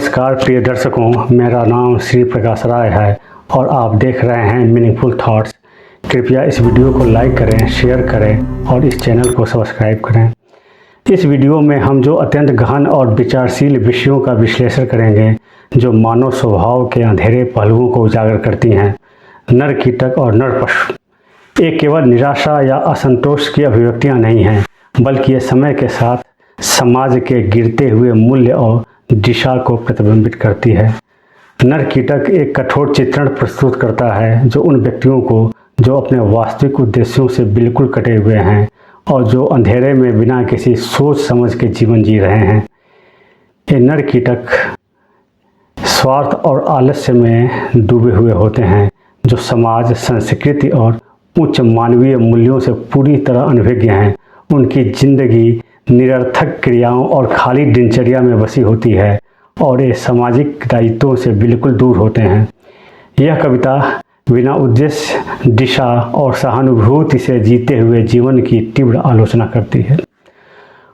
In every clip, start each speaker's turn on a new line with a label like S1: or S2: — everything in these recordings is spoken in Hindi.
S1: नमस्कार प्रिय दर्शकों, मेरा नाम श्री प्रकाश राय है और आप देख रहे हैं मीनिंगफुल थॉट्स। कृपया इस वीडियो को लाइक करें, शेयर करें और इस चैनल को सब्सक्राइब करें। इस वीडियो में हम जो अत्यंत गहन और विचारशील विषयों का विश्लेषण करेंगे जो मानव स्वभाव के अंधेरे पहलुओं को उजागर करती हैं। नर कीटक और नर पशु ये केवल निराशा या असंतोष की अभिव्यक्तियाँ नहीं हैं, बल्कि ये समय के साथ समाज के गिरते हुए मूल्य और दिशा को प्रतिबिंबित करती है। नर कीटक एक कठोर चित्रण प्रस्तुत करता है जो उन व्यक्तियों को जो अपने वास्तविक उद्देश्यों से बिल्कुल कटे हुए हैं और जो अंधेरे में बिना किसी सोच समझ के जीवन जी रहे हैं। ये नर कीटक स्वार्थ और आलस्य में डूबे हुए होते हैं जो समाज, संस्कृति और उच्च मानवीय मूल्यों से पूरी तरह अनभिज्ञ हैं। उनकी जिंदगी निरर्थक क्रियाओं और खाली दिनचर्या में बसी होती है और ये सामाजिक दायित्वों से बिल्कुल दूर होते हैं। यह कविता बिना उद्देश्य, दिशा और सहानुभूति से जीते हुए जीवन की तीव्र आलोचना करती है।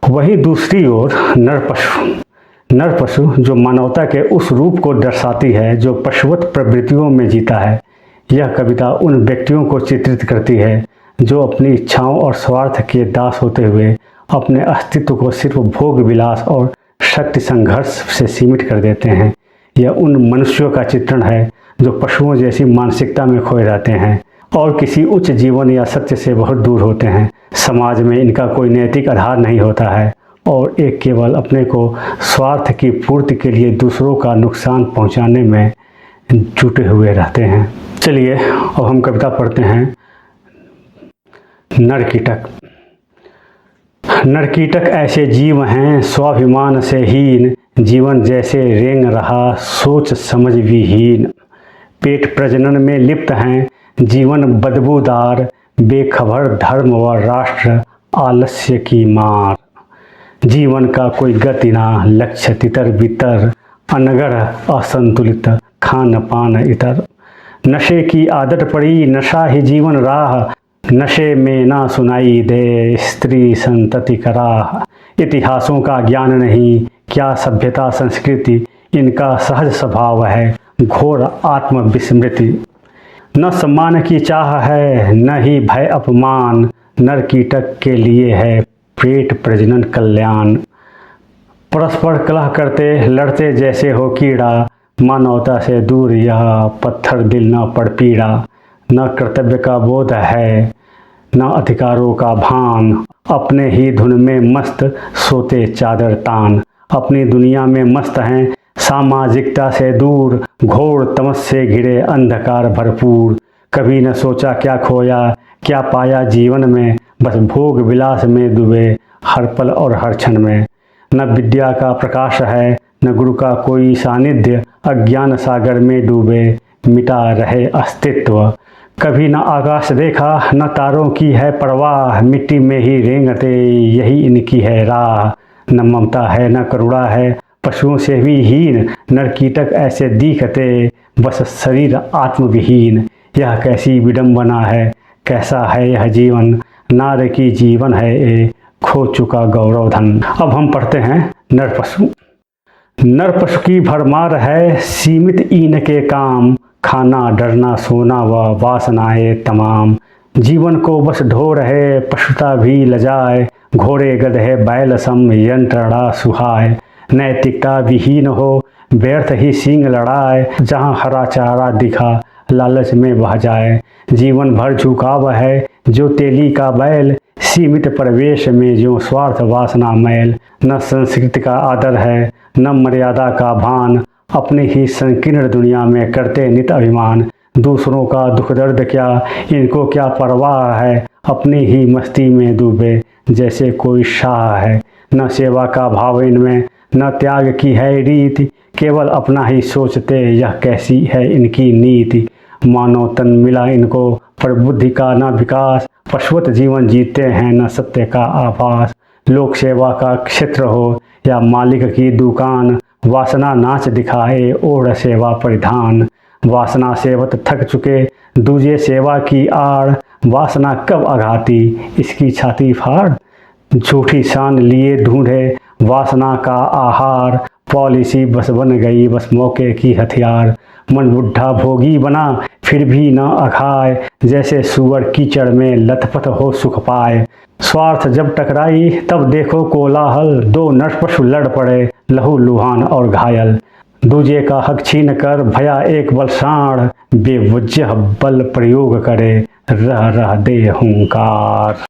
S1: वहीं दूसरी ओर नर पशु जो मानवता के उस रूप को दर्शाती है जो पशुवत प्रवृत्तियों में जीता है। यह कविता उन व्यक्तियों को चित्रित करती है जो अपनी इच्छाओं और स्वार्थ के दास होते हुए अपने अस्तित्व को सिर्फ भोग विलास और शक्ति संघर्ष से सीमित कर देते हैं। यह उन मनुष्यों का चित्रण है जो पशुओं जैसी मानसिकता में खोए रहते हैं और किसी उच्च जीवन या सत्य से बहुत दूर होते हैं। समाज में इनका कोई नैतिक आधार नहीं होता है और एक केवल अपने को स्वार्थ की पूर्ति के लिए दूसरों का नुकसान पहुंचाने में जुटे हुए रहते हैं। चलिए अब हम कविता पढ़ते हैं। नर कीटक। नर कीटक ऐसे जीव हैं स्वाभिमान से हीन, जीवन जैसे रेंग रहा सोच समझ विहीन। पेट प्रजनन में लिप्त हैं, जीवन बदबूदार, बेखबर धर्म व राष्ट्र आलस्य की मार। जीवन का कोई गति ना, लक्ष्य तितर बितर, अनगर असंतुलित खान पान इतर। नशे की आदत पड़ी, नशा ही जीवन राह, नशे में ना सुनाई दे स्त्री संतति का राह। इतिहासों का ज्ञान नहीं, क्या सभ्यता संस्कृति, इनका सहज स्वभाव है घोर आत्मविस्मृति। न सम्मान की चाह है न ही भय अपमान, नर कीटक के लिए है पेट प्रजनन कल्याण। परस्पर कलह करते लड़ते जैसे हो कीड़ा, मानवता से दूर यह पत्थर दिल न पड़ पीड़ा। न कर्तव्य का बोध है न अधिकारों का भान, अपने ही धुन में मस्त सोते चादर तान। अपनी दुनिया में मस्त हैं सामाजिकता से दूर, घोर तमस से घिरे अंधकार भरपूर। कभी न सोचा क्या खोया क्या पाया जीवन में, बस भोग विलास में डूबे हर पल और हर क्षण में। न विद्या का प्रकाश है न गुरु का कोई सानिध्य, अज्ञान सागर में डूबे मिटा रहे अस्तित्व। कभी न आकाश देखा न तारों की है परवाह, मिट्टी में ही रेंगते यही इनकी है राह। न ममता है न करुणा है पशुओं से भी हीन, नर कीटक ऐसे दिखते बस शरीर आत्मविहीन। यह कैसी विडंबना है कैसा है यह जीवन, नार की जीवन है ये खो चुका गौरव धन। अब हम पढ़ते हैं नर पशु। नर पशु की भरमार है सीमित ईन के काम, खाना डरना सोना व वासनाएं तमाम। जीवन को बस ढो रहे पशुता भी लजाए, घोड़े गधे बैल सम यंत्रणा सुहाए। नैतिकता विहीन हो व्यर्थ ही सींग लड़ाए, जहाँ हरा चारा दिखा लालच में बह जाए। जीवन भर झुकाव है जो तेली का बैल, सीमित प्रवेश में जो स्वार्थ वासना मैल। न संस्कृति का आदर है न मर्यादा का भान, अपने ही संकीर्ण दुनिया में करते नित अभिमान। दूसरों का दुख दर्द क्या इनको क्या परवाह है, अपनी ही मस्ती में डूबे जैसे कोई शाह है। न सेवा का भाव इनमें न त्याग की है रीति, केवल अपना ही सोचते यह कैसी है इनकी नीति। मानव तन मिला इनको पर बुद्धि का न विकास, पशुवत जीवन जीते हैं न सत्य का आभास। लोक सेवा का क्षेत्र हो या मालिक की दुकान, वासना नाच दिखाए ओढ़ सेवा परिधान। वासना सेवत थक चुके दूजे सेवा की आड़, वासना कब आघाती इसकी छाती फाड़। झूठी शान लिए ढूंढे वासना का आहार, पॉलिसी बस बन गई बस मौके की हथियार। मन बुढ़ा भोगी बना फिर भी न अखाए, जैसे सूअर कीचड़ में लथपथ हो सुख पाए। स्वार्थ जब टकराई तब देखो कोलाहल, दो नर पशु लड़ पड़े लहू लुहान और घायल। दूजे का हक छीन कर भया एक बलसाण, बेवजह बल प्रयोग करे रह रह दे हुंकार।